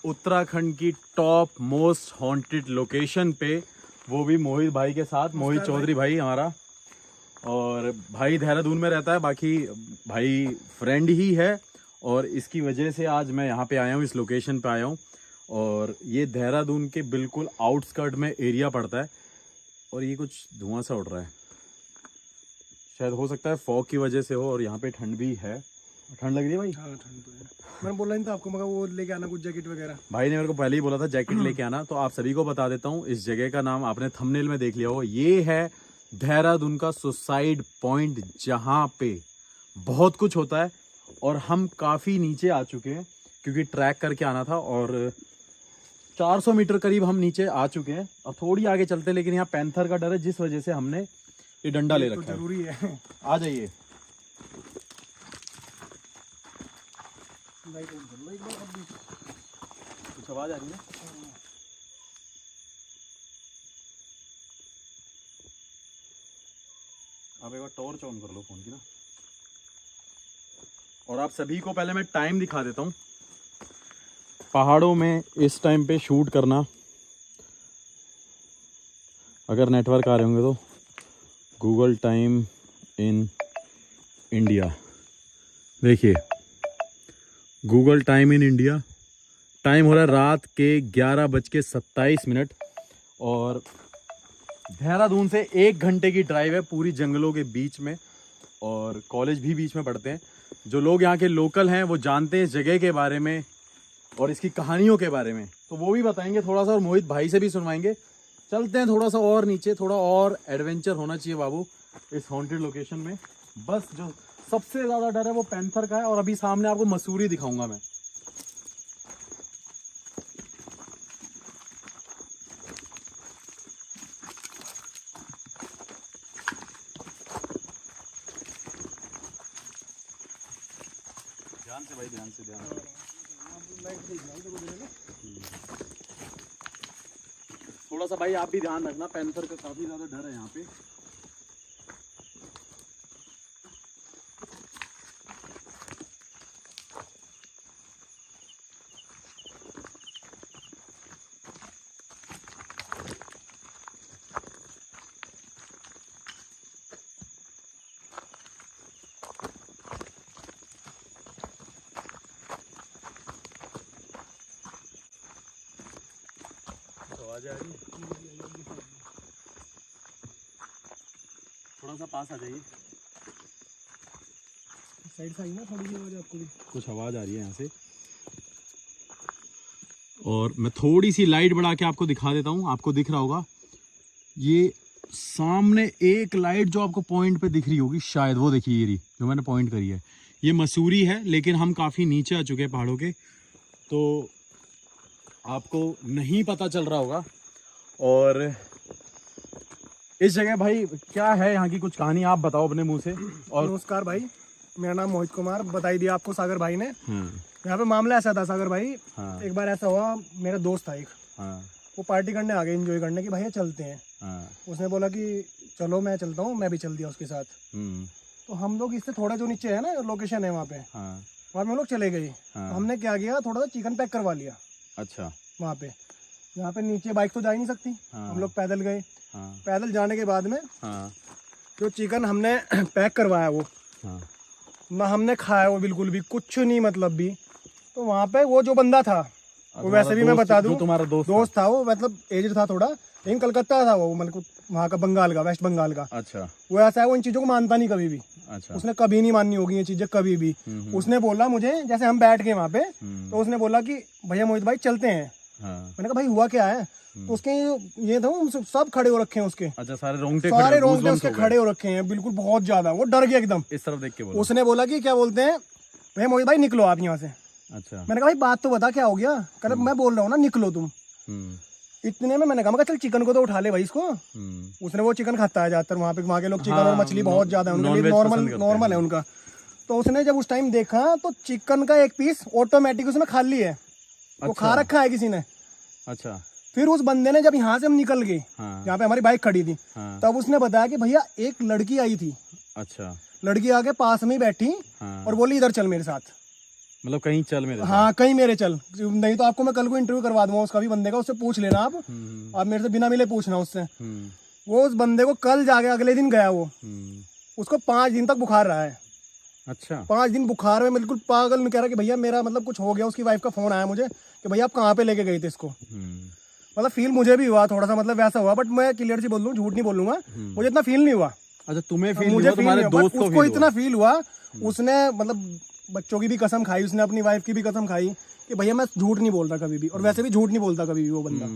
उत्तराखंड की top most haunted location पे, वो भी मोहित भाई के साथ। मोहित चौधरी भाई हमारा, और भाई देहरादून में रहता है, बाकी भाई फ्रेंड ही है। और इसकी वजह से आज मैं यहाँ पे आया हूँ, इस लोकेशन पे आया हूँ। और ये देहरादून के बिल्कुल आउटस्कर्ट में एरिया पड़ता है। और ये कुछ धुआं सा उड़ रहा है, शायद हो सकता है फॉग की वजह से हो। और यहाँ पे ठंड भी है। ठंड लग रही है भाई? हाँ ठंड तो है। मैंने बोला नहीं था आपको, मगर वो लेके आना कुछ जैकेट वगैरह। भाई ने मेरे को पहले ही बोला था जैकेट लेके आना। तो आप सभी को बता देता हूँ, इस जगह का नाम आपने थंबनेल में देख लिया होगा। ये है देहरादून का सुसाइड पॉइंट, जहाँ पे बहुत कुछ होता है। और हम काफ़ी नीचे आ चुके हैं, क्योंकि ट्रैक करके आना था। और 400 मीटर करीब हम नीचे आ चुके हैं। अब थोड़ी आगे चलते, लेकिन यहाँ पैंथर का डर है, जिस वजह से हमने ये डंडा ले रखा है। जरूरी है। आ जाइए। कुछ आवाज आ रही है? आप एक बार टॉर्च ऑन कर लो फोन की ना। और आप सभी को पहले मैं टाइम दिखा देता हूँ। पहाड़ों में इस टाइम पे शूट करना, अगर नेटवर्क आ रहे होंगे तो, गूगल टाइम इन इंडिया, देखिए Google time in India, time हो रहा है रात के 11:27। और देहरादून से 1 घंटे की ड्राइव है, पूरी जंगलों के बीच में। और कॉलेज भी बीच में पढ़ते हैं। जो लोग यहाँ के लोकल हैं वो जानते हैं इस जगह के बारे में और इसकी कहानियों के बारे में, तो वो भी बताएंगे थोड़ा सा। और मोहित भाई से भी सुनवाएंगे। चलते हैं थोड़ा सा और नीचे, थोड़ा और एडवेंचर होना चाहिए बाबू इस हॉन्टेड लोकेशन में। बस जो सबसे ज़्यादा डर है वो पैंथर का है। और अभी सामने आपको मसूरी दिखाऊंगा मैं। ध्यान से भाई, ध्यान से, ध्यान से। थोड़ा सा भाई आप भी ध्यान रखना, पैंथर का काफी ज्यादा डर है यहाँ पे। आवाज आ रही है? थोड़ा सा पास आ जाइए। साइड से आई ना थोड़ी सी आवाज आपको भी? कुछ आवाज आ रही है यहाँ से। और मैं थोड़ी सी लाइट बढ़ा के आपको दिखा देता हूँ, आपको दिख रहा होगा ये सामने एक लाइट जो आपको पॉइंट पे दिख रही होगी शायद, वो देखिए ये रही जो मैंने पॉइंट करी है। ये मसूरी है, लेकिन हम काफ़ी नीचे आ चुके हैं पहाड़ों के, तो आपको नहीं पता चल रहा होगा। और इस जगह भाई क्या है, यहाँ की कुछ कहानी आप बताओ अपने मुंह से। और नमस्कार भाई, मेरा नाम मोहित कुमार, बताई दिया आपको सागर भाई ने। यहाँ पे मामला ऐसा था सागर भाई। हाँ। एक बार ऐसा हुआ, मेरा दोस्त था एक, हाँ। वो पार्टी करने आ गए, एंजॉय करने की, भैया चलते हैं। हाँ। उसने बोला कि चलो मैं चलता हूँ, मैं भी चल दिया उसके साथ। तो हम लोग इससे थोड़ा जो नीचे है ना लोकेशन है वहाँ पे, वहाँ पे हम लोग चले गए। तो हमने क्या किया, थोड़ा सा चिकन पैक करवा लिया। अच्छा। वहाँ पे, यहाँ पे नीचे बाइक तो जा ही नहीं सकती। हम लोग पैदल गए। पैदल जाने के बाद में जो चिकन हमने पैक करवाया वो ना हमने खाया, वो बिल्कुल भी कुछ नहीं, मतलब भी। तो वहाँ पे वो जो बंदा था, वो वैसे भी मैं बता दूं, तुम्हारा दोस्त था वो, मतलब एज था थोड़ा, लेकिन कलकत्ता था वो, मतलब वहाँ का, बंगाल का, वेस्ट बंगाल का। अच्छा। वो ऐसा है, वो इन चीजों को मानता नहीं कभी भी। अच्छा। उसने कभी नहीं माननी होगी ये चीजें, कभी भी। उसने बोला मुझे, जैसे हम बैठ गए वहाँ पे, तो उसने बोला कि भैया मोहित भाई चलते हैं। मैंने कहा भाई हुआ क्या है? तो उसके ये था, सब खड़े हो रखे हैं उसके। अच्छा, सारे रोंगटे उसके खड़े हो रखे हैं, बिल्कुल बहुत ज्यादा। वो डर गया एकदम, इस तरफ देख के बोला। उसने बोला कि क्या बोलते हैं, भैया मोहित भाई निकलो आप यहाँ से। अच्छा। मैंने कहा भाई बात तो बता क्या हो गया? कह मैं बोल रहा हूँ ना निकलो तुम। इतने में मैंने कहा चल चिकन को तो उठा ले भाई इसको। उसने, वो चिकन खाता है ज्यादातर वहाँ पे, वहाँ के लोग चिकन और मछली बहुत ज्यादा है उनके लिए, नॉर्मल है उनका। तो उसने जब उस टाइम देखा तो चिकन का एक पीस ऑटोमेटिक उसने खा ली है। वो खा रखा है किसी ने। अच्छा। फिर उस बंदे ने, जब यहाँ से हम निकल गए, यहाँ पे हमारी बाइक खड़ी थी, तब उसने बताया कि भैया एक लड़की आई थी। अच्छा। लड़की आके पास में बैठी और बोली इधर चल मेरे साथ। मतलब कहीं चल मेरे साथ। हाँ कहीं मेरे चल, नहीं तो आपको मैं कल को इंटरव्यू करवा दूंगा उसका भी बंदे का, उससे पूछ लेना आप मेरे से बिना मिले पूछना उससे। वो उस बंदे को कल जाके अगले दिन गया वो, उसको 5 दिन तक बुखार रहा है। अच्छा 5 दिन बुखार में बिल्कुल पागल, कह रहा कि भैया मेरा मतलब कुछ हो गया। उसकी वाइफ का फोन आया मुझे कि भैया आप कहाँ पे लेके गए थे इसको। मतलब फील मुझे भी हुआ थोड़ा सा, मतलब वैसा हुआ, बट मैं क्लियर सी बोल लूँ, झूठ नहीं बोलूंगा, मुझे इतना फील नहीं हुआ। अच्छा तुम्हें फील मुझे हुआ, तुम्हारे दोस्त को उसको इतना फील हुआ। उसने मतलब बच्चों की भी कसम खाई, उसने अपनी वाइफ की भी कसम खाई कि भैया मैं झूठ नहीं बोलता कभी भी, और वैसे भी झूठ नहीं बोलता कभी भी वो बंदा।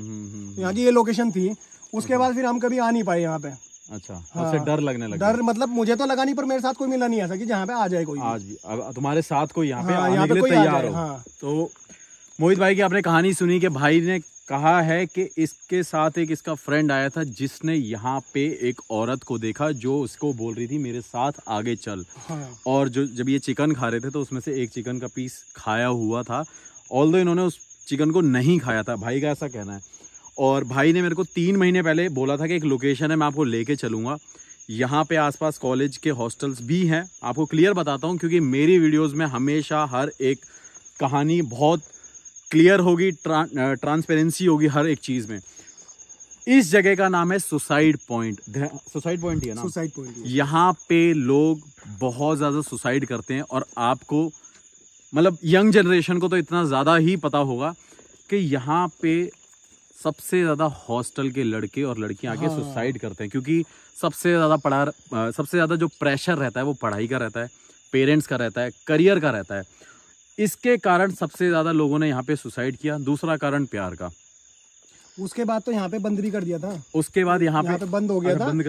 यहाँ की ये लोकेशन थी। उसके बाद फिर हम कभी आ नहीं पाए यहाँ पे। अच्छा हाँ, डर लगने लगा। डर मतलब मुझे तो लगा नहीं, पर मेरे साथ कोई मिला नहीं ऐसा कि जहाँ पे आ जाए कोई। आज भी अब तुम्हारे साथ कोई यहाँ पे हाँ, आने यहाँ के पे लिए कोई आ तैयार जाए, हो। हाँ। तो मोहित भाई की आपने कहानी सुनी कि भाई ने कहा है कि इसके साथ एक इसका फ्रेंड आया था जिसने यहाँ पे एक औरत को देखा जो उसको बोल रही थी मेरे साथ आगे चल। हाँ। और जो जब ये चिकन खा रहे थे तो उसमें से एक चिकन का पीस खाया हुआ था, ऑल्दो इन्होंने उस चिकन को नहीं खाया था, भाई का ऐसा कहना है। और भाई ने मेरे को 3 महीने पहले बोला था कि एक लोकेशन है, मैं आपको लेके चलूँगा। यहाँ पे आसपास कॉलेज के हॉस्टल्स भी हैं। आपको क्लियर बताता हूँ क्योंकि मेरी वीडियोज़ में हमेशा हर एक कहानी बहुत क्लियर होगी, ट्रांसपेरेंसी होगी हर एक चीज़ में। इस जगह का नाम है सुसाइड पॉइंट। सुसाइड पॉइंट ही है ना? Suicide point. यहाँ पे लोग बहुत ज़्यादा सुसाइड करते हैं और आपको मतलब यंग जनरेशन को तो इतना ज़्यादा ही पता होगा कि यहाँ पे सबसे ज़्यादा हॉस्टल के लड़के और लड़कियाँ आके सुसाइड करते हैं क्योंकि सबसे ज़्यादा जो प्रेशर रहता है वो पढ़ाई का रहता है, पेरेंट्स का रहता है, करियर का रहता है। इसके कारण सबसे ज़्यादा लोगों ने यहाँ पे सुसाइड किया। दूसरा कारण प्यार का। उसके बाद तो यहाँ पे बंद भी कर दिया था। उसके बाद यहाँ पे बंद हो गया था। बंद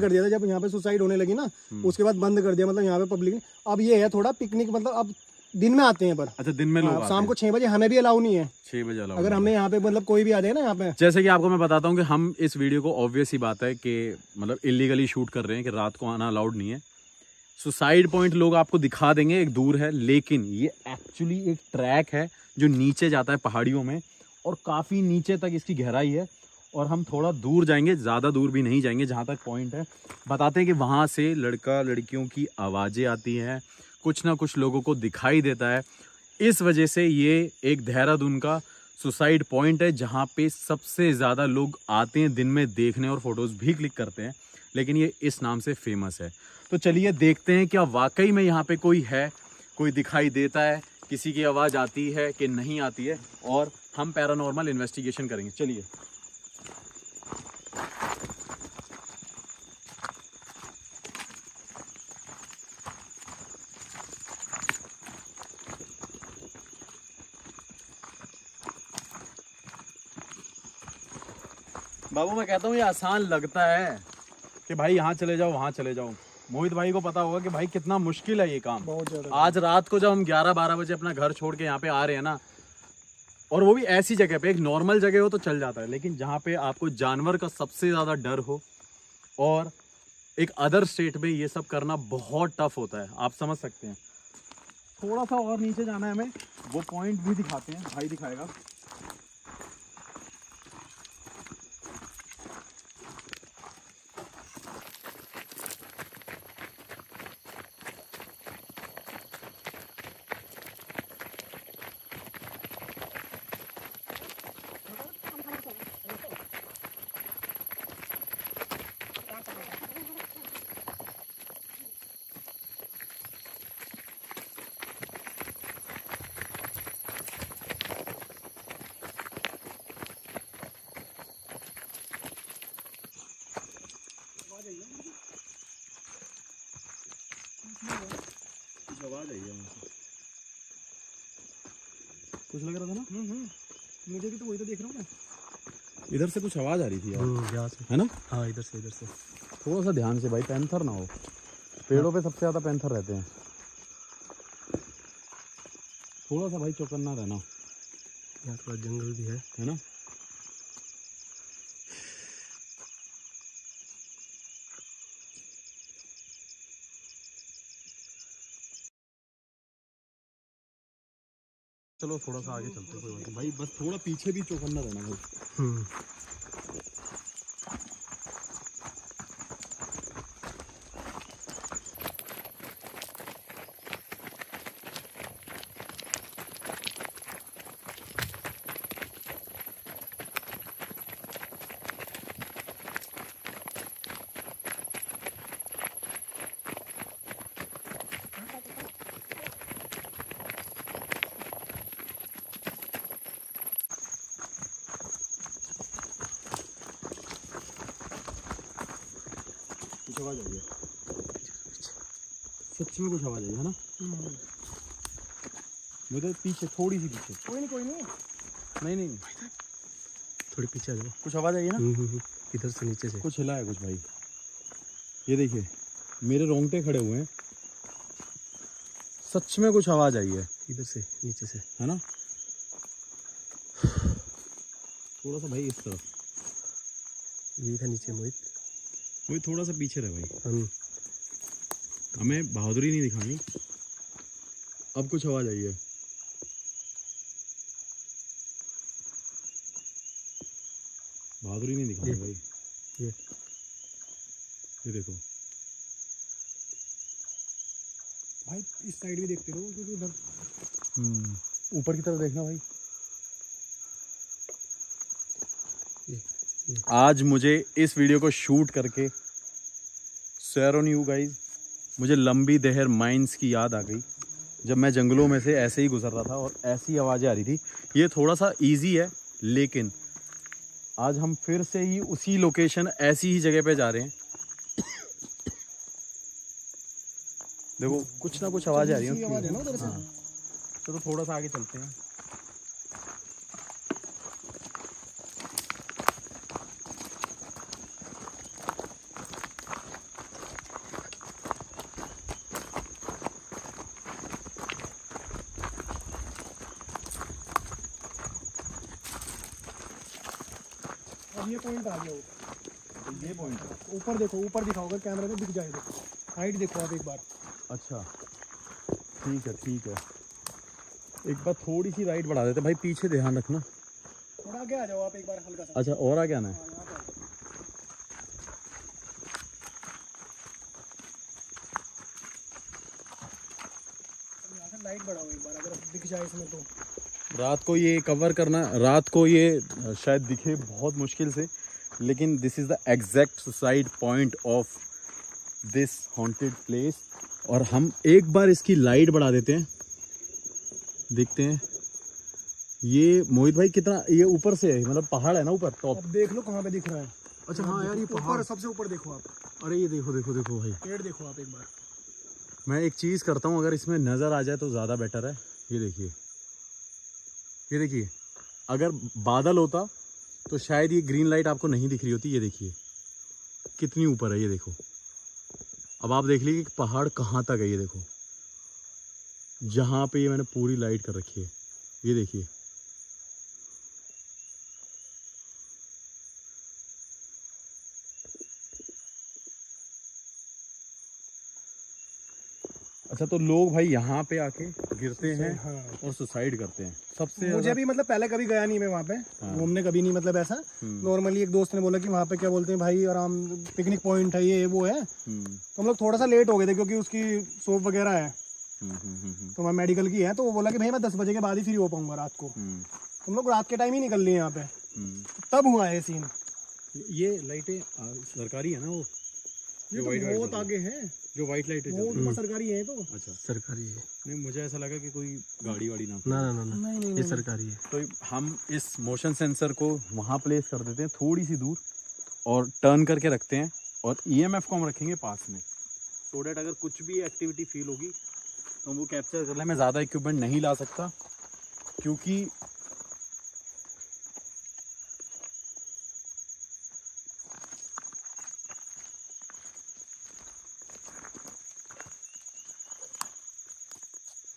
कर दिया था जब यहाँ पे सुसाइड होने लगी ना, उसके बाद बंद कर दिया। मतलब यहाँ पे पब्लिक अब ये है थोड़ा पिकनिक, मतलब अब दिन में आते हैं पर। अच्छा दिन में लोग शाम को 6 बजे हमें भी अलाउ नहीं है। 6 बजे अलाउ अगर हमें यहाँ पे मतलब कोई भी आ जाए ना यहाँ पे। जैसे कि आपको मैं बताता हूँ कि हम इस वीडियो को ऑब्वियस ही बात है कि मतलब इलीगली शूट कर रहे हैं कि रात को आना अलाउड नहीं है। सुसाइड पॉइंट लोग आपको दिखा देंगे, एक दूर है, लेकिन ये एक्चुअली एक ट्रैक है जो नीचे जाता है पहाड़ियों में और काफ़ी नीचे तक इसकी गहराई है। और हम थोड़ा दूर जाएंगे, ज़्यादा दूर भी नहीं जाएंगे, जहाँ तक पॉइंट है बताते हैं कि वहाँ से लड़का लड़कियों की आवाज़ें आती हैं, कुछ ना कुछ लोगों को दिखाई देता है। इस वजह से ये एक देहरादून का सुसाइड पॉइंट है जहाँ पे सबसे ज़्यादा लोग आते हैं दिन में देखने और फोटोज़ भी क्लिक करते हैं, लेकिन ये इस नाम से फेमस है। तो चलिए देखते हैं क्या वाकई में यहाँ पे कोई है, कोई दिखाई देता है, किसी की आवाज़ आती है कि नहीं आती है, और हम पैरानॉर्मल इन्वेस्टिगेशन करेंगे। चलिए बाबू, मैं कहता हूँ ये आसान लगता है कि भाई यहाँ चले जाओ वहाँ चले जाओ। मोहित भाई को पता होगा कि भाई कितना मुश्किल है ये काम। बहुत ज्यादा। आज रात को जब हम 11-12 बजे अपना घर छोड़ के यहाँ पे आ रहे हैं ना, और वो भी ऐसी जगह पे, एक नॉर्मल जगह हो तो चल जाता है, लेकिन जहाँ पे आपको जानवर का सबसे ज़्यादा डर हो और एक अदर स्टेट में ये सब करना बहुत टफ होता है, आप समझ सकते हैं। थोड़ा सा और नीचे जाना है हमें, वो पॉइंट भी दिखाते हैं, भाई दिखाएगा। आवाज आई है, कुछ लग रहा था ना। मुझे भी तो वही तो देख रहा हूँ मैं। इधर से कुछ आवाज आ रही थी यार, है ना? हाँ इधर से थोड़ा सा ध्यान से भाई, पैंथर ना हो। पेड़ों पे सबसे ज्यादा पैंथर रहते हैं। थोड़ा सा भाई चौकन्ना रहना, यहाँ थोड़ा जंगल भी है ना? चलो थोड़ा सा आगे चलते, कोई बात नहीं भाई, बस थोड़ा पीछे भी चौकन्ना रहना भाई। आवाज आई है, सच में कुछ आवाज आई है ना। मुझे पीछे, थोड़ी सी पीछे। कोई नहीं नहीं नहीं, थोड़ी पीछे आ जाओ। कुछ आवाज आई है ना। इधर से नीचे से कुछ हिला है कुछ भाई। ये देखिए मेरे रोंगटे खड़े हुए हैं, सच में कुछ आवाज आई है इधर से नीचे से, है ना। थोड़ा सा भाई इस तरफ, ये था नीचे मोहित। वही थोड़ा सा पीछे रहे भाई, हम हमें बहादुरी नहीं दिखानी। अब कुछ आवाज आई है, बहादुरी नहीं दिखानी भाई। ये देखो भाई, इस साइड भी देखते रहो क्योंकि इधर ऊपर की तरफ देखना भाई। ये आज मुझे इस वीडियो को शूट करके सवेयर ऑन यू गाइज, मुझे लंबी दहर माइंस की याद आ गई जब मैं जंगलों में से ऐसे ही गुजर रहा था और ऐसी आवाज़ें आ रही थी। ये थोड़ा सा इजी है, लेकिन आज हम फिर से ही उसी लोकेशन, ऐसी ही जगह पे जा रहे हैं। देखो कुछ ना कुछ आवाज़ आ रही है, आवाज है ना उधर से। चलो थोड़ा सा आगे चलते हैं। अब ये पॉइंट आ गया ये पॉइंट है। ऊपर देखो, ऊपर दिखाओ, अगर कैमरे में दिख जाए तो। हाइट देखो आप एक बार। अच्छा ठीक है ठीक है, एक बार थोड़ी सी राइट बढ़ा देते भाई, पीछे ध्यान रखना। थोड़ा आगे आ जाओ आप एक बार, हल्का सा। अच्छा और आगे आना है। हाँ, यहाँ पे आ जाओ। अब यहाँ से लाइट बढ़ाओ एक बार, अगर दिख जाए इसमें तो। रात को ये कवर करना, रात को ये शायद दिखे बहुत मुश्किल से, लेकिन this is the exact suicide point of this haunted place. और हम एक बार इसकी लाइट बढ़ा देते हैं, देखते हैं। ये मोहित भाई कितना, ये ऊपर से है, मतलब पहाड़ है ना ऊपर टॉप। अब देख लो कहाँ पे दिख रहा है। अच्छा हाँ यार, ये पहाड़, ऊपर, सबसे ऊपर देखो आप। अरे ये देखो देखो देखो भाई, पेड़ देखो आप एक बार। मैं एक चीज़ करता हूँ, अगर इसमें नज़र आ जाए तो ज़्यादा बेटर है। ये देखिए, ये देखिए, अगर बादल होता तो शायद ये ग्रीन लाइट आपको नहीं दिख रही होती। ये देखिए कितनी ऊपर है, ये देखो। अब आप देख लीजिए कि पहाड़ कहाँ तक है। ये देखो जहाँ पे ये मैंने पूरी लाइट कर रखी है, ये देखिए। अच्छा तो लोग भाई यहाँ पे आके गिरते हैं हाँ। और सुसाइड करते हैं सबसे मुझे भी मतलब पहले कभी गया नहीं मैं वहाँ पे, घूमने कभी नहीं, मतलब ऐसा नॉर्मली एक दोस्त ने बोला कि वहाँ पे क्या बोलते हैं भाई, आराम पिकनिक पॉइंट है, ये वो है। तो हम लोग थोड़ा सा लेट हो गए थे क्योंकि उसकी शॉप वगैरह है, तो मैं मेडिकल की है, तो वो बोला कि भाई मैं 10 बजे के बाद ही फ्री हो पाऊंगा रात को। हम लोग रात के टाइम ही निकल लिए यहाँ पे, तब हुआ है सीन। ये लाइटें सरकारी है ना, वो ये तो बहुत आगे है, जो व्हाइट लाइट है। वो सरकारी है। तो अच्छा सरकारी है। नहीं, मुझे ऐसा लगा कि कोई गाड़ी वाड़ी ना। नहीं, ये सरकारी है। तो हम इस मोशन सेंसर को वहाँ प्लेस कर देते हैं थोड़ी सी दूर, और टर्न करके रखते हैं, और ईएमएफ को हम रखेंगे पास में, सो डैट अगर कुछ भी एक्टिविटी फील होगी तो वो कैप्चर कर ले। मैं ज़्यादा इक्विपमेंट नहीं ला सकता क्योंकि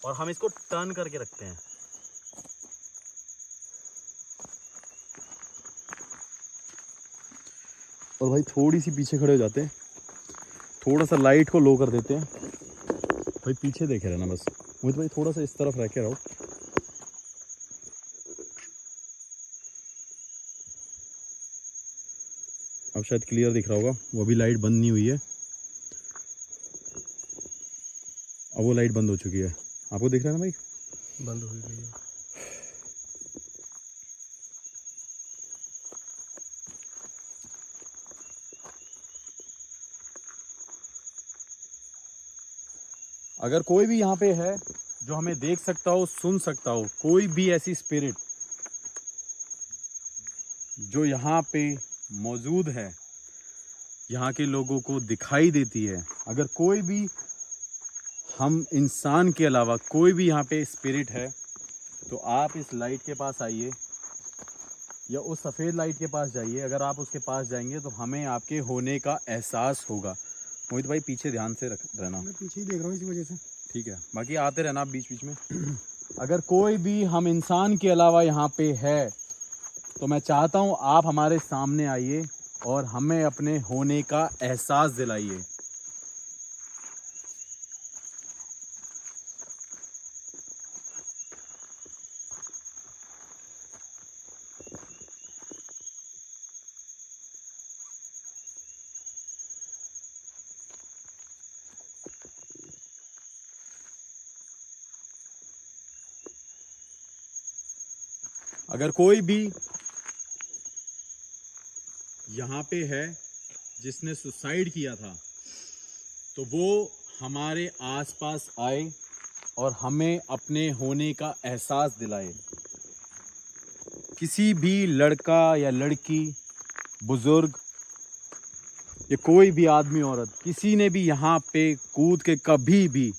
और हम इसको टर्न करके रखते हैं। और भाई थोड़ी सी पीछे खड़े हो जाते हैं, थोड़ा सा लाइट को लो कर देते हैं। भाई पीछे देखे रहना बस, मुझे भाई थोड़ा सा इस तरफ रह के रहो। अब शायद क्लियर दिख रहा होगा, वो अभी लाइट बंद नहीं हुई है। अब वो लाइट बंद हो चुकी है, आपको दिख रहा है ना भाई, बंद हो गई है। अगर कोई भी यहाँ पे है जो हमें देख सकता हो, सुन सकता हो, कोई भी ऐसी स्पिरिट जो यहाँ पे मौजूद है, यहाँ के लोगों को दिखाई देती है, अगर कोई भी हम इंसान के अलावा कोई भी यहाँ पे स्पिरिट है, तो आप इस लाइट के पास आइए या उस सफ़ेद लाइट के पास जाइए। अगर आप उसके पास जाएंगे तो हमें आपके होने का एहसास होगा। मोहित भाई पीछे ध्यान से रहना, मैं पीछे ही देख रहा हूँ इसी वजह से। ठीक है, बाकी आते रहना आप बीच बीच में। अगर कोई भी हम इंसान के अलावा यहाँ पे है तो मैं चाहता हूँ आप हमारे सामने आइए और हमें अपने होने का एहसास दिलाइए। अगर कोई भी यहाँ पे है जिसने सुसाइड किया था तो वो हमारे आसपास आए और हमें अपने होने का एहसास दिलाए। किसी भी लड़का या लड़की, बुजुर्ग या कोई भी आदमी औरत, किसी ने भी यहाँ पे कूद के कभी भी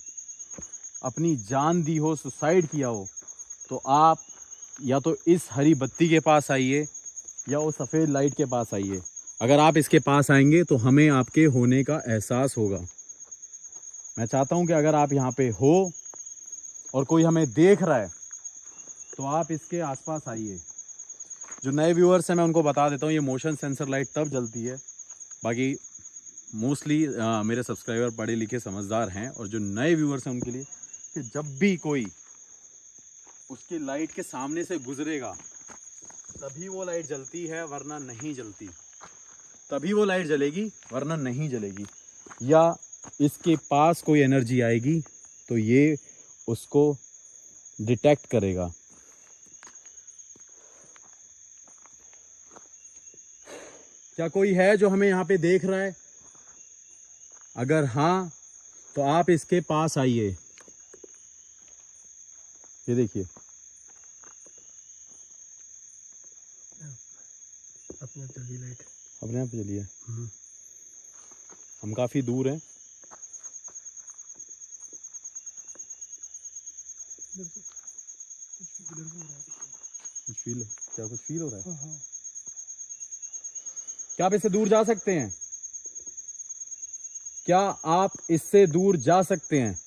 अपनी जान दी हो, सुसाइड किया हो, तो आप या तो इस हरी बत्ती के पास आइए या उस सफ़ेद लाइट के पास आइए। अगर आप इसके पास आएंगे तो हमें आपके होने का एहसास होगा। मैं चाहता हूं कि अगर आप यहाँ पे हो और कोई हमें देख रहा है तो आप इसके आसपास आइए। जो नए व्यूअर्स हैं मैं उनको बता देता हूँ, ये मोशन सेंसर लाइट तब जलती है, बाकी मोस्टली मेरे सब्सक्राइबर पढ़े लिखे समझदार हैं, और जो नए व्यूअर्स हैं उनके लिए कि जब भी कोई उसकी लाइट के सामने से गुजरेगा तभी वो लाइट जलती है, वरना नहीं जलती। तभी वो लाइट जलेगी वरना नहीं जलेगी। या इसके पास कोई एनर्जी आएगी तो ये उसको डिटेक्ट करेगा। क्या कोई है जो हमें यहाँ पे देख रहा है? अगर हाँ तो आप इसके पास आइए। ये देखिए, अपने आप जल्दी लाइट अपने आप जलिए। हम काफी दूर हैं। कुछ फील हो रहा है? हाँ। क्या आप इससे दूर जा सकते हैं? क्या आप इससे दूर जा सकते हैं?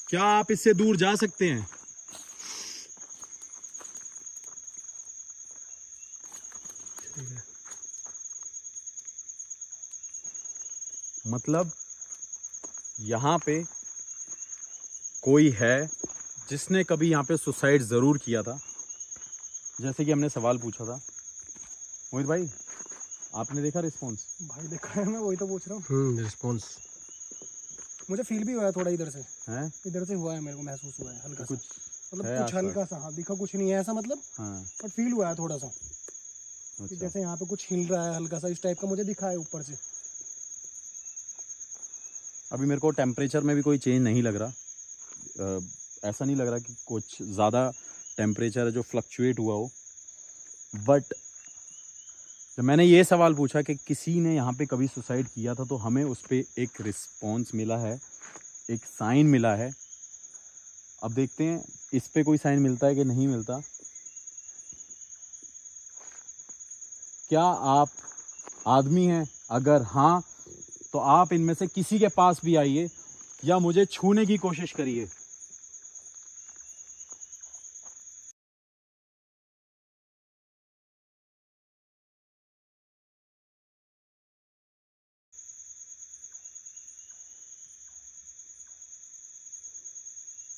क्या आप इससे दूर जा सकते हैं? ठीक है। मतलब यहाँ पे कोई है जिसने कभी यहाँ पे सुसाइड जरूर किया था, जैसे कि हमने सवाल पूछा था। मोहित भाई, आपने देखा रिस्पॉन्स? भाई देखा है, मैं वही तो पूछ रहा हूँ। रिस्पॉन्स मुझे फील भी हुआ है थोड़ा, इधर से हैं? इधर से हुआ है, मेरे को महसूस हुआ है हल्का सा, कुछ मतलब कुछ हल्का सा। हाँ, दिखा कुछ नहीं है ऐसा मतलब, हाँ। बट फील हुआ है थोड़ा सा कि अच्छा। जैसे यहाँ पे कुछ हिल रहा है हल्का सा, इस टाइप का मुझे दिखा है ऊपर से। अभी मेरे को टेम्परेचर में भी कोई चेंज नहीं लग रहा। ऐसा नहीं लग रहा कि कुछ ज़्यादा टेम्परेचर है जो फ्लक्चुएट हुआ हो। बट जब मैंने ये सवाल पूछा कि किसी ने यहाँ पे कभी सुसाइड किया था, तो हमें उस पर एक रिस्पॉन्स मिला है, एक साइन मिला है। अब देखते हैं इस पे कोई साइन मिलता है कि नहीं मिलता। क्या आप आदमी हैं? अगर हाँ तो आप इनमें से किसी के पास भी आइए या मुझे छूने की कोशिश करिए।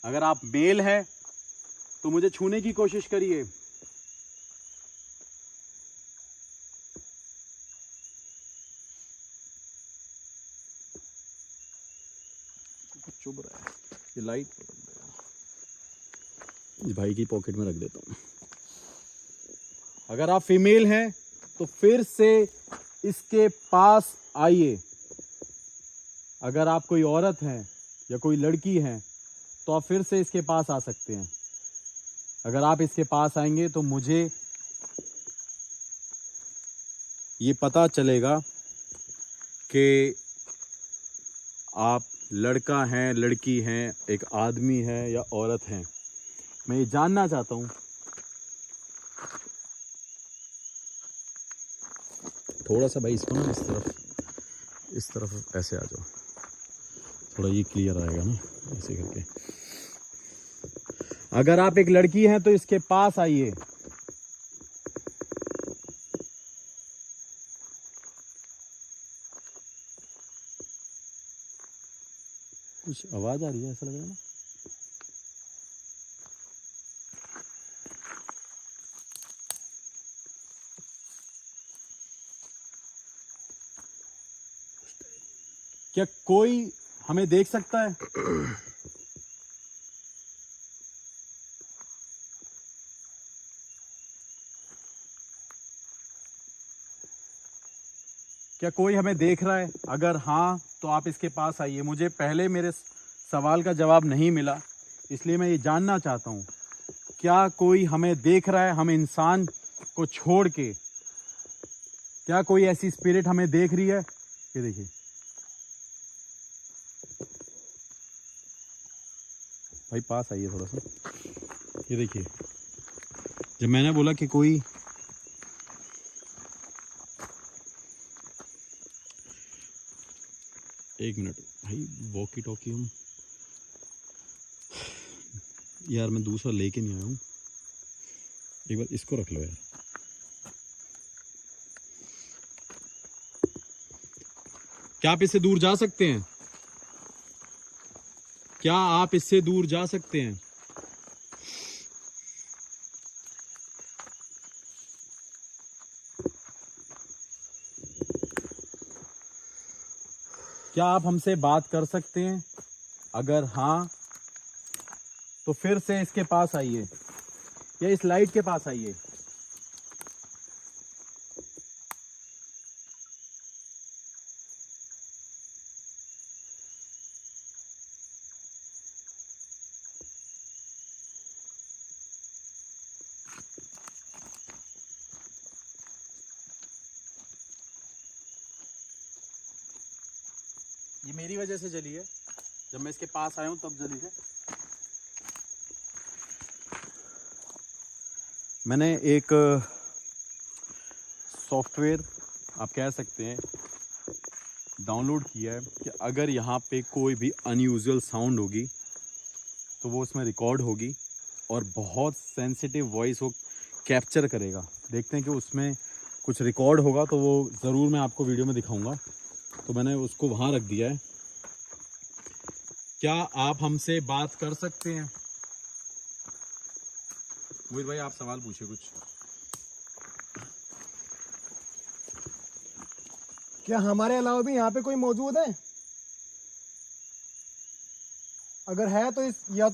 अगर आप मेल हैं तो मुझे छूने की कोशिश करिए। चुभ रहा है ये लाइट। इस भाई की पॉकेट में रख देता हूं। अगर आप फीमेल हैं तो फिर से इसके पास आइए। अगर आप कोई औरत हैं या कोई लड़की हैं तो आप फिर से इसके पास आ सकते हैं। अगर आप इसके पास आएंगे तो मुझे ये पता चलेगा कि आप लड़का हैं, लड़की हैं, एक आदमी है या औरत हैं। मैं ये जानना चाहता हूँ। थोड़ा सा भाई इसको ना इस तरफ ऐसे आ जाओ, थोड़ा ये क्लियर आएगा ना, ऐसे करके। अगर आप एक लड़की हैं तो इसके पास आइए। कुछ आवाज आ रही है, ऐसा लग रहा है ना। क्या कोई हमें देख सकता है? क्या कोई हमें देख रहा है? अगर हाँ तो आप इसके पास आइए। मुझे पहले मेरे सवाल का जवाब नहीं मिला, इसलिए मैं ये जानना चाहता हूँ, क्या कोई हमें देख रहा है? हम इंसान को छोड़ के क्या कोई ऐसी स्पिरिट हमें देख रही है? ये देखिए भाई, पास आइए थोड़ा सा। ये देखिए, जब मैंने बोला कि कोई एक मिनट भाई, वॉकी टॉकी हम यार, मैं दूसरा लेके नहीं आया हूँ। एक बार इसको रख लो यार। क्या आप इससे दूर जा सकते हैं? क्या आप इससे दूर जा सकते हैं? क्या आप हमसे बात कर सकते हैं? अगर हाँ तो फिर से इसके पास आइए या इस लाइट के पास आइए। ये मेरी वजह से जली है, जब मैं इसके पास आया हूं तब जली है। मैंने एक सॉफ्टवेयर आप कह सकते हैं डाउनलोड किया है कि अगर यहाँ पे कोई भी अनयूजुअल साउंड होगी तो वो उसमें रिकॉर्ड होगी और बहुत सेंसिटिव वॉइस वो कैप्चर करेगा। देखते हैं कि उसमें कुछ रिकॉर्ड होगा तो वो ज़रूर मैं आपको वीडियो में दिखाऊंगा। तो मैंने उसको वहाँ रख दिया है। क्या आप हमसे बात कर सकते हैं? मोहित भाई, आप सवाल पूछिए कुछ। क्या हमारे अलावा भी यहाँ पे कोई मौजूद है? अगर है तो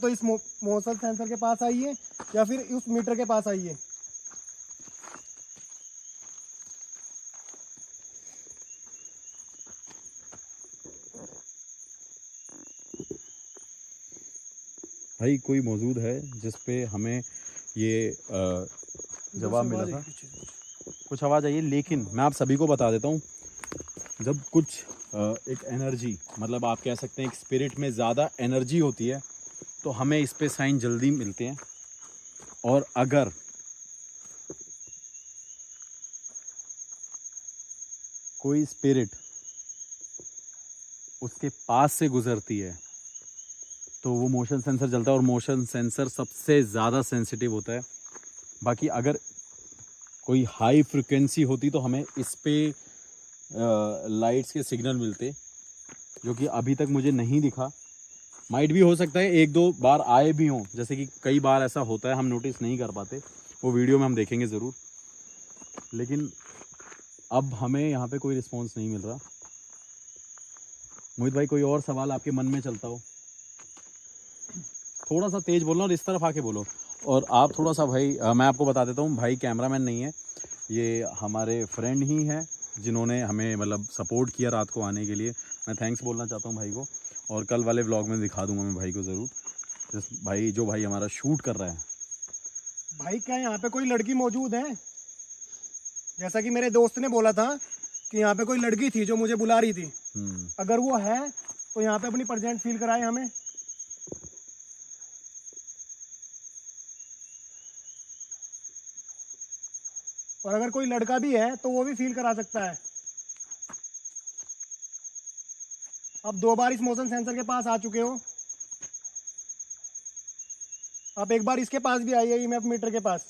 इस मोशन सेंसर के पास आइए या फिर उस मीटर के पास आइए। भाई कोई मौजूद है जिस पे हमें ये जवाब मिला था? कुछ आवाज़ आई है, लेकिन मैं आप सभी को बता देता हूँ, जब कुछ एक एनर्जी, मतलब आप कह सकते हैं एक स्पिरिट में ज़्यादा एनर्जी होती है तो हमें इस पे साइन जल्दी मिलते हैं। और अगर कोई स्पिरिट उसके पास से गुजरती है तो वो मोशन सेंसर जलता है, और मोशन सेंसर सबसे ज़्यादा सेंसिटिव होता है। बाकी अगर कोई हाई फ्रिक्वेंसी होती तो हमें इस पे लाइट्स के सिग्नल मिलते, जो कि अभी तक मुझे नहीं दिखा। माइट भी हो सकता है एक दो बार आए भी हों, जैसे कि कई बार ऐसा होता है, हम नोटिस नहीं कर पाते, वो वीडियो में हम देखेंगे ज़रूर। लेकिन अब हमें यहाँ पे कोई रिस्पॉन्स नहीं मिल रहा। मोहित भाई, कोई और सवाल आपके मन में चलता हो? थोड़ा सा तेज बोलना और इस तरफ आके बोलो। और आप थोड़ा सा भाई, मैं आपको बता देता हूँ, भाई कैमरामैन नहीं है, ये हमारे फ्रेंड ही हैं जिन्होंने हमें मतलब सपोर्ट किया रात को आने के लिए। मैं थैंक्स बोलना चाहता हूँ भाई को, और कल वाले व्लॉग में दिखा दूंगा मैं भाई को ज़रूर। जो भाई हमारा शूट कर रहा है, भाई क्या यहाँ पे कोई लड़की मौजूद है? जैसा कि मेरे दोस्त ने बोला था कि यहाँ पे कोई लड़की थी जो मुझे बुला रही थी। अगर वो है तो यहाँ पे अपनी प्रेजेंट फील कराए हमें। और अगर कोई लड़का भी है तो वो भी फील करा सकता है। आप 2 बार इस मोशन सेंसर के पास आ चुके हो, आप एक बार इसके पास भी आइए, ईएमएफ मीटर के पास।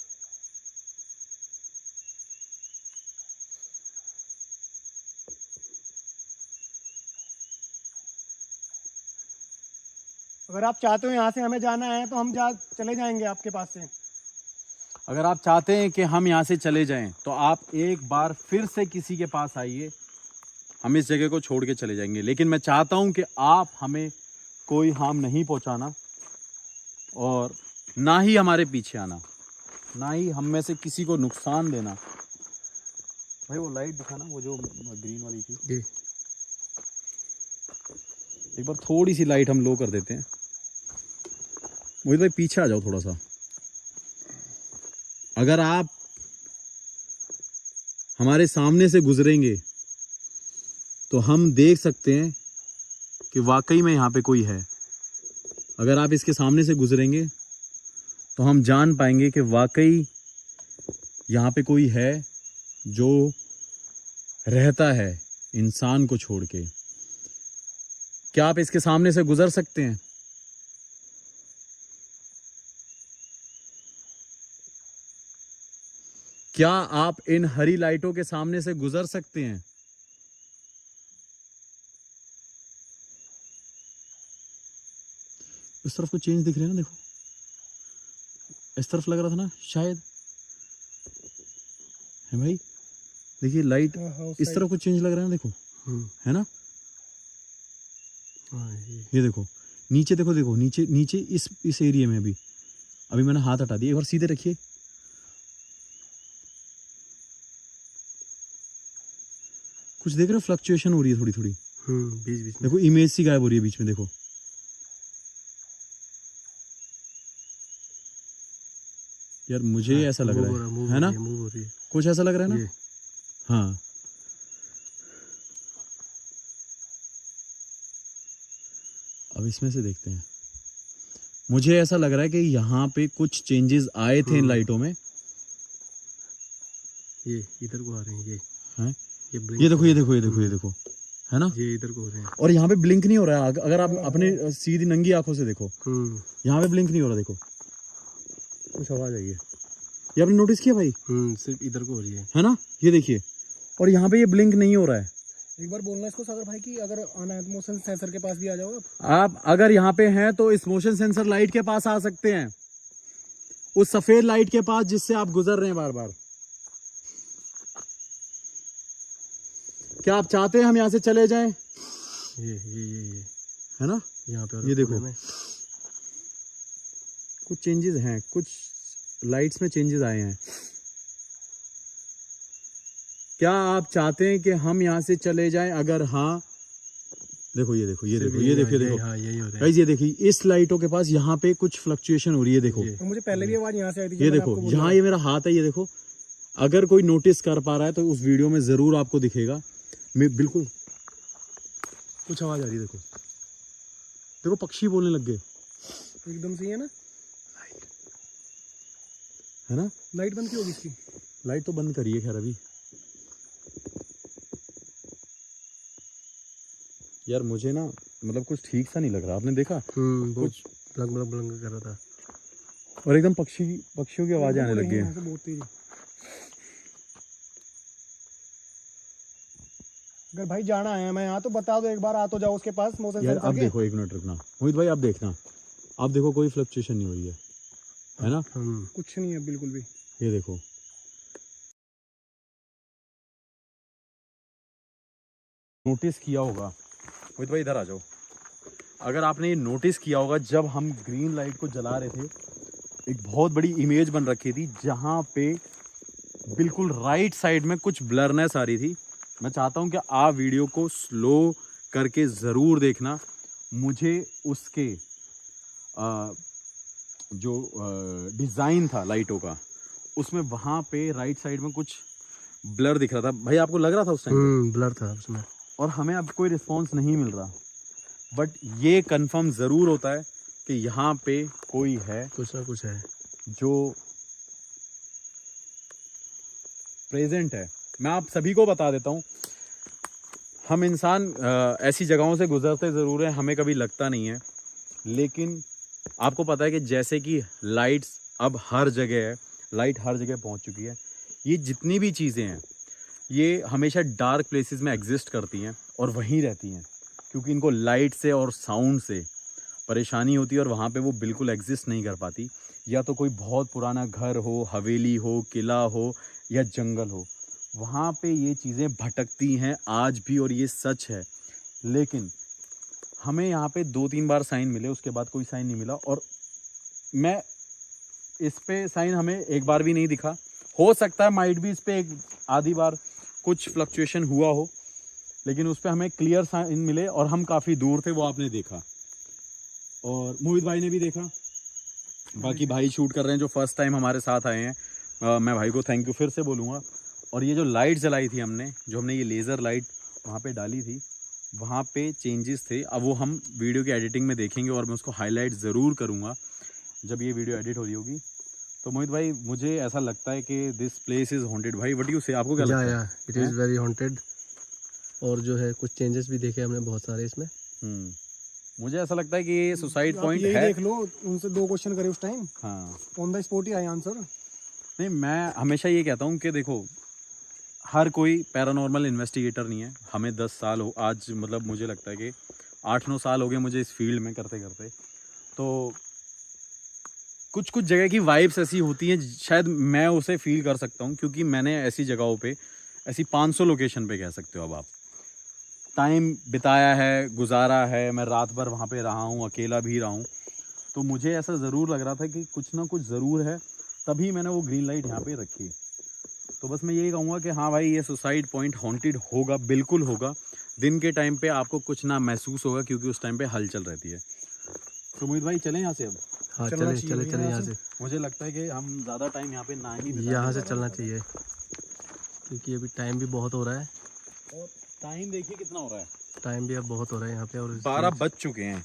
अगर आप चाहते हो यहाँ से हमें जाना है तो हम चले जाएंगे आपके पास से। अगर आप चाहते हैं कि हम यहाँ से चले जाएं तो आप एक बार फिर से किसी के पास आइए, हम इस जगह को छोड़ के चले जाएंगे। लेकिन मैं चाहता हूँ कि आप हमें कोई हार्म नहीं पहुँचाना और ना ही हमारे पीछे आना, ना ही हम में से किसी को नुकसान देना। भाई वो लाइट दिखाना, वो जो ग्रीन वाली थी, जी एक बार थोड़ी सी लाइट हम लो कर देते हैं। मोहित भाई पीछे आ जाओ थोड़ा सा। अगर आप हमारे सामने से गुजरेंगे तो हम देख सकते हैं कि वाकई में यहाँ पे कोई है। अगर आप इसके सामने से गुजरेंगे तो हम जान पाएंगे कि वाकई यहाँ पे कोई है जो रहता है इंसान को छोड़ के। क्या आप इसके सामने से गुजर सकते हैं? क्या आप इन हरी लाइटों के सामने से गुजर सकते हैं? इस तरफ को चेंज दिख रहे हैं ना, देखो इस तरफ लग रहा था ना शायद, है भाई? देखिए लाइट इस तरफ को चेंज लग रहा है ना, देखो है ना? ये देखो नीचे, देखो देखो नीचे नीचे इस एरिया में अभी मैंने हाथ हटा दिया। एक बार सीधे रखिए। कुछ देख रहे हो, फ्लक्चुएशन हो रही है थोड़ी थोड़ी बीच बीच में। देखो इमेज सी गायब हो रही है बीच में, देखो यार मुझे ऐसा लग रहा है ना, कुछ ऐसा लग रहा है ना। हाँ अब इसमें से देखते हैं। मुझे ऐसा लग रहा है कि यहाँ पे कुछ चेंजेस आए थे इन लाइटों में। ये इधर को आ रहे हैं, ये हैं, ये देखो ये देखो ये देखो ये देखो, है ना? ये इधर को हो रहे हैं। और यहाँ पे ब्लिंक नहीं हो रहा है। अगर आप अपने सीधी नंगी आंखों से देखो, यहाँ पे ब्लिंक नहीं हो रहा। देखो कुछ आवाज आई है, ये आपने नोटिस किया भाई? सिर्फ इधर को हो रही है ना? ये देखिए, और यहाँ पे ये ब्लिंक नहीं हो रहा है। एक बार बोलना इसको सागर भाई कि अगर आना है तो मोशन सेंसर के पास भी आ जाओ आप अगर यहाँ पे हैं तो इस मोशन सेंसर लाइट के पास आ सकते हैं, उस सफेद लाइट के पास जिससे आप गुजर रहे हैं बार बार। क्या आप चाहते हैं हम यहाँ से चले जाएं? ये है ना? यहाँ पे ये देखो कुछ चेंजेस हैं, कुछ लाइट्स में चेंजेस आए हैं। क्या आप चाहते हैं कि हम यहाँ से चले जाएं? अगर हाँ, देखो ये देखो ये देखो ये देखो ये देखो, हाँ यही हो रहा है गाइस ये देखिए इस लाइटों के पास यहाँ पे कुछ फ्लक्चुएशन हो रही है। देखो तो मुझे पहले भी आवाज यहाँ से आई थी। ये देखो यहाँ, ये मेरा हाथ है, ये देखो। अगर कोई नोटिस कर पा रहा है तो उस वीडियो में जरूर आपको दिखेगा। मैं बिल्कुल कुछ आवाज आ रही है, देखो देखो पक्षी बोलने लग गए एकदम से, है ना? है ना? लाइट बंद क्यों होगी इसकी? लाइट तो बंद करिए खैर अभी। यार मुझे ना मतलब कुछ ठीक सा नहीं लग रहा, आपने देखा? कुछ ब्लंक कर रहा था और एकदम पक्षियों की आवाजें आने लग गई हैं। बहुत तेज। अगर भाई जाना है मैं यहाँ तो बता दो, एक बार आ तो जाओ उसके पास मोशन यार सेंसर अब के। देखो, एक मिनट रुकना मोहित भाई, आप देखना, आप देखो कोई फ्लक्चुएशन नहीं हो रही है ना? कुछ नहीं है बिल्कुल भी। ये देखो नोटिस किया होगा, मोहित भाई इधर आ जाओ। अगर आपने ये नोटिस किया होगा, जब हम ग्रीन लाइट को जला रहे थे एक बहुत बड़ी इमेज बन रखी थी जहाँ पे बिल्कुल राइट साइड में कुछ ब्लरनेस आ रही थी। मैं चाहता हूँ कि आप वीडियो को स्लो करके ज़रूर देखना। मुझे जो डिज़ाइन था लाइटों का, उसमें वहाँ पे राइट साइड में कुछ ब्लर दिख रहा था। भाई आपको लग रहा था उस टाइम? ब्लर था उसमें, और हमें अब कोई रिस्पॉन्स नहीं मिल रहा, बट ये कंफर्म ज़रूर होता है कि यहाँ पे कोई है, कुछ ना कुछ है जो प्रेजेंट है। मैं आप सभी को बता देता हूँ, हम इंसान ऐसी जगहों से गुजरते ज़रूर हैं, हमें कभी लगता नहीं है, लेकिन आपको पता है कि जैसे कि लाइट्स अब हर जगह है, लाइट हर जगह पहुंच चुकी है, ये जितनी भी चीज़ें हैं ये हमेशा डार्क प्लेसेस में एग्जिस्ट करती हैं और वहीं रहती हैं, क्योंकि इनको लाइट से और साउंड से परेशानी होती है और वहाँ पे वो बिल्कुल एग्जिस्ट नहीं कर पाती। या तो कोई बहुत पुराना घर हो, हवेली हो, किला हो या जंगल हो, वहाँ पे ये चीज़ें भटकती हैं आज भी, और ये सच है। लेकिन हमें यहाँ पे 2-3 बार साइन मिले, उसके बाद कोई साइन नहीं मिला, और मैं इस पे साइन हमें एक बार भी नहीं दिखा। हो सकता है माइट भी इस पे एक आधी बार कुछ फ्लक्चुएशन हुआ हो, लेकिन उस पे हमें क्लियर साइन मिले और हम काफ़ी दूर थे, वो आपने देखा और मोहित भाई ने भी देखा। बाकी भाई शूट कर रहे हैं जो फर्स्ट टाइम हमारे साथ आए हैं, मैं भाई को थैंक यू फिर से बोलूँगा। और ये जो लाइट जलाई थी हमने, जो हमने ये लेज़र लाइट वहाँ पे डाली थी, वहाँ पे चेंजेस थे। अब वो हम वीडियो की एडिटिंग में देखेंगे और मैं उसको हाईलाइट ज़रूर करूँगा जब ये वीडियो एडिट हो रही होगी। तो मोहित भाई मुझे ऐसा लगता है कि दिस प्लेस इज़ हॉन्टेड। भाई व्हाट यू से, आपको क्या लगता है? इट इज़ वेरी हॉन्टेड, और जो है कुछ चेंजेस भी देखे हमने बहुत सारे इसमें। मुझे ऐसा लगता है कि ये सुसाइड पॉइंट है। है। देख लो, उनसे 2 क्वेश्चन करे उस टाइम, हाँ, ऑन द स्पॉट ही आए आंसर। नहीं, मैं हमेशा ये कहता हूँ कि देखो, हर कोई पैरानॉर्मल इन्वेस्टिगेटर नहीं है। हमें 10 साल हो आज, मतलब मुझे लगता है कि 8-9 साल हो गए मुझे इस फील्ड में करते करते। तो कुछ कुछ जगह की वाइब्स ऐसी होती हैं, शायद मैं उसे फील कर सकता हूँ, क्योंकि मैंने ऐसी जगहों पे, ऐसी 500 लोकेशन पे कह सकते हो अब आप, टाइम बिताया है, गुजारा है। मैं रात भर वहाँ पे रहा हूँ, अकेला भी रहा हूँ। तो मुझे ऐसा ज़रूर लग रहा था कि कुछ ना कुछ ज़रूर है, तभी मैंने वो ग्रीन लाइट यहाँ पे रखी। तो बस मैं यही कहूँगा कि हाँ भाई, ये सुसाइड पॉइंट हॉन्टेड होगा, बिल्कुल होगा। दिन के टाइम पे आपको कुछ ना महसूस होगा, क्योंकि उस टाइम पे हलचल रहती है। तो मोहित भाई चलें यहाँ से अब? हाँ, चले यहाँ से। मुझे लगता है कि हम ज़्यादा टाइम यहाँ पे ना ही यहाँ से चलना चाहिए, क्योंकि अभी टाइम भी बहुत हो रहा है। और टाइम देखिए कितना हो रहा है, टाइम भी अब बहुत हो रहा है यहाँ पे, और 12 बज चुके हैं,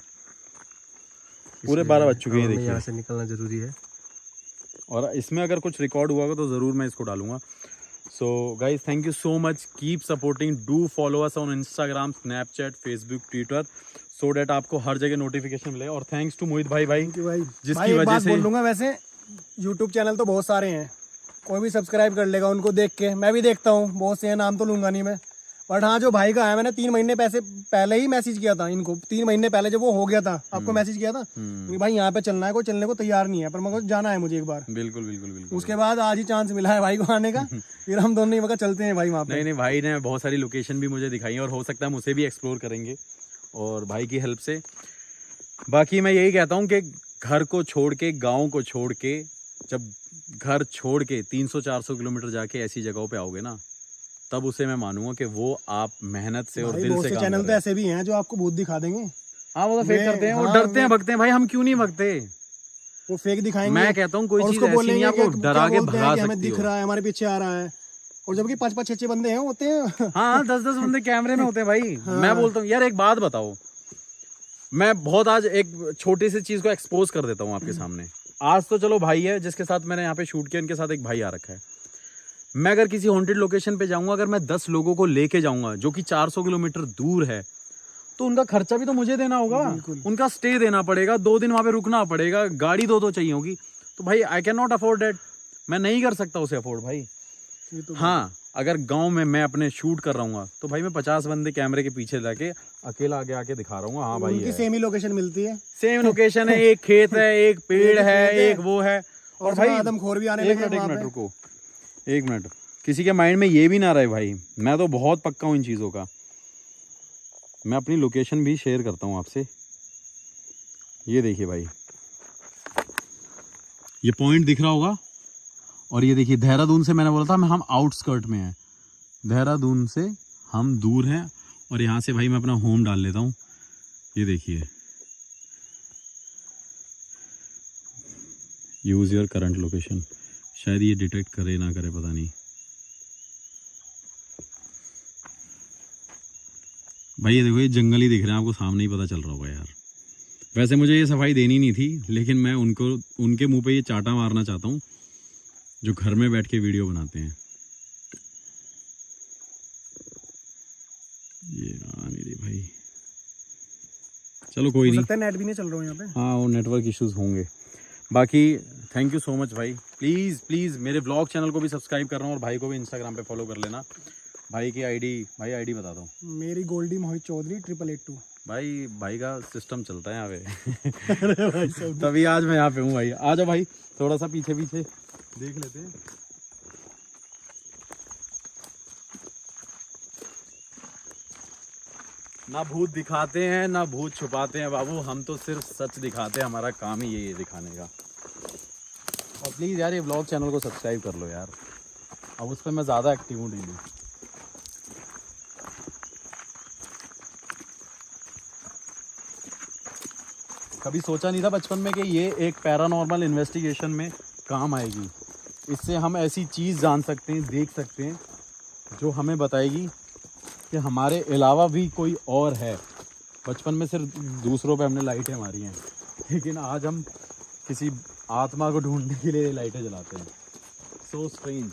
पूरे 12 बज चुके हैं। देखिए यहाँ से निकलना ज़रूरी है, और इसमें अगर कुछ रिकॉर्ड हुआ तो ज़रूर मैं इसको डालूंगा। So guys, thank you so much, keep supporting, do follow us on Instagram, Snapchat, Facebook, Twitter, so that आपको हर जगह नोटिफिकेशन मिले। और थैंक्स टू मोहित भाई जिसकी वजह से। बोल दूंगा, वैसे यूट्यूब चैनल तो बहुत सारे हैं, कोई भी सब्सक्राइब कर लेगा उनको देख के। मैं भी देखता हूँ, बहुत से हैं, नाम तो लूंगा नहीं मैं, बट हाँ जो भाई का है, मैंने 3 महीने पहले ही मैसेज किया था इनको, 3 महीने पहले जब वो हो गया था, आपको मैसेज किया था कि भाई यहाँ पे चलना है, कोई चलने को तैयार नहीं है, पर मगर जाना है मुझे एक बार। बिल्कुल बिल्कुल बिल्कुल। उसके बाद आज ही चांस मिला है भाई को आने का, फिर हम दोनों ही वक्त चलते हैं भाई वहाँ पे। नहीं, भाई ने बहुत सारी लोकेशन भी मुझे दिखाई है, और हो सकता है हम उसे भी एक्सप्लोर करेंगे और भाई की हेल्प से। बाकी मैं यही कहता हूँ कि घर को छोड़ के, गाँव को छोड़ के, जब घर छोड़ के 300-400 किलोमीटर जाके ऐसी जगहों पे आओगे ना, तब उसे मैं मानूंगा कि वो आप मेहनत से और दिल से काम चैनल तो ऐसे भी हैं जो आपको भूत दिखा देंगे। हाँ, वो तो फेक करते हैं, वो डरते हैं, भगते हैं। भाई हम क्यों नहीं भगते? वो फेक दिखाएंगे। मैं कहता हूँ कोई चीज ऐसी नहीं, आपको डरा के भगा सकती हो। हमें दिख रहा है, हमारे पीछे आ रहा है, और जबकि 5-5, 6-6 बंदे हैं होते हैं। हाँ, 10-10 बंदे कैमरे में होते हैं भाई। मैं बोलता हूँ यार, एक बात बताओ, मैं बहुत आज एक छोटी सी चीज को एक्सपोज कर देता हूँ आपके सामने। आज तो चलो भाई है जिसके साथ मैंने यहाँ पे शूट किया, इनके साथ एक भाई आ रखा है। मैं अगर किसी हॉन्टेड लोकेशन पे जाऊंगा, अगर मैं 10 लोगों को लेके जाऊंगा जो कि 400 किलोमीटर दूर है, तो उनका खर्चा भी तो मुझे देना होगा, उनका स्टे देना पड़ेगा, 2 दिन वहां पे रुकना पड़ेगा, गाड़ी 2 चाहिए होगी। तो भाई I can not afford that, मैं नहीं कर सकता उसे अफोर्ड भाई। हाँ, अगर गांव में मैं अपने शूट कर रहा हूँ तो भाई मैं 50 बंदे कैमरे के पीछे लाके अकेला आगे आके दिखा रहा हूँ। हाँ भाई, उनकी सेम ही लोकेशन मिलती है, सेम लोकेशन है, एक खेत है, एक पेड़ है, एक वो है। और भाई आदमखोर भी आने लगे। एक मिनट रुको, 1 मिनट, किसी के माइंड में ये भी ना रहे भाई, मैं तो बहुत पक्का हूँ इन चीज़ों का। मैं अपनी लोकेशन भी शेयर करता हूँ आपसे। ये देखिए भाई, ये पॉइंट दिख रहा होगा, और ये देखिए देहरादून से, मैंने बोला था हम आउटस्कर्ट में हैं, देहरादून से हम दूर हैं। और यहाँ से भाई मैं अपना होम डाल लेता हूँ। ये देखिए यूज़ योर करंट लोकेशन। शायद ये डिटेक्ट करे ना करे, पता नहीं। भाई ये देखो, ये जंगल ही दिख रहा है आपको, सामने ही पता चल रहा होगा यार। वैसे मुझे ये सफाई देनी नहीं थी, लेकिन मैं उनके मुंह पे ये चाटा मारना चाहता हूँ जो घर में बैठ के वीडियो बनाते हैं। ये नहीं रही भाई, चलो कोई नहीं, नेट भी नहीं चल रहा है यहाँ पे। हाँ वो नेटवर्क इश्यूज होंगे। बाकी थैंक यू सो मच भाई। प्लीज़ मेरे व्लॉग चैनल को भी सब्सक्राइब करना और भाई को भी इंस्टाग्राम पे फॉलो कर लेना। भाई की आईडी बता दो। मेरी गोल्डी मोहित चौधरी 8882। भाई का सिस्टम चलता है यहाँ पे। अरे भाई तभी आज मैं यहाँ पे हूँ भाई। आ जाओ भाई, थोड़ा सा पीछे देख लेते हैं। ना भूत दिखाते हैं ना भूत छुपाते हैं बाबू, हम तो सिर्फ सच दिखाते हैं, हमारा काम ही यही है दिखाने का। और प्लीज़ यार ये व्लॉग चैनल को सब्सक्राइब कर लो यार, अब उस पर मैं ज़्यादा एक्टिव हूँ डेली। कभी सोचा नहीं था बचपन में कि ये एक पैरानॉर्मल इन्वेस्टिगेशन में काम आएगी। इससे हम ऐसी चीज़ जान सकते हैं, देख सकते हैं जो हमें बताएगी कि हमारे अलावा भी कोई और है। बचपन में सिर्फ दूसरों पे हमने लाइटें मारी हैं, लेकिन आज हम किसी आत्मा को ढूंढने के लिए लाइटें जलाते हैं। So strange.